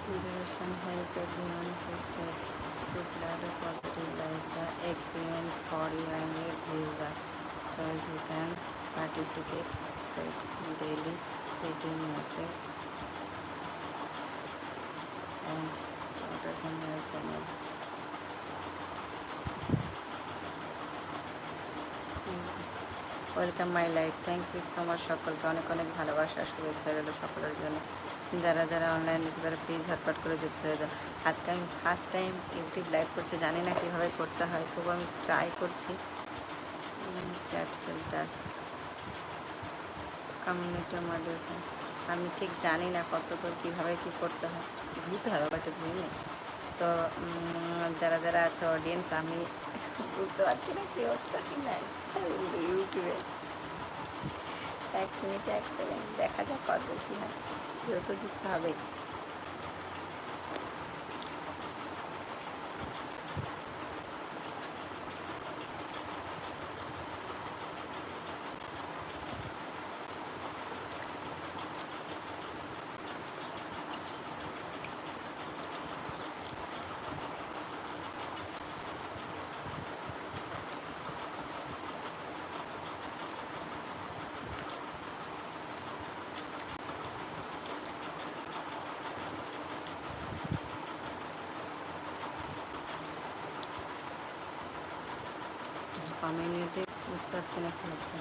Meditation help everyone feel safe to lead a positive life. The experience body and your views are choice. You can participate, set daily routine message and meditation your channel. Welcome my life. Thank you so much সকলকে, অনেক অনেক ভালোবাসা শুভেচ্ছা রইল সকলের জন্য। যারা যারা অনলাইন রয়েছে তারা প্লিজ ঝটপট করে যুক্ত হয়ে যাও। আজকে আমি ফার্স্ট টাইম ইউটিউব লাইভ করছি, জানি না কীভাবে করতে হয়, তবু আমি ট্রাই করছি। চ্যাট ফিল্টার, কমিউনিটি মডারেশন, আমি ঠিক জানি না কতদূর কীভাবে কী করতে হয়। ধুইতে হবে, বাট ধুই নেই তো। যারা যারা আছে অডিয়েন্স, আমি বুঝতে পারছি না কী হচ্ছে কি না ইউটিউবে। 1 মিনিট 1 সেকেন্ড দেখা যাক কত কী হয়, যেহেতু যুক্ত হবে। কমিউনিটি বুঝতে পারছি না কী হচ্ছে।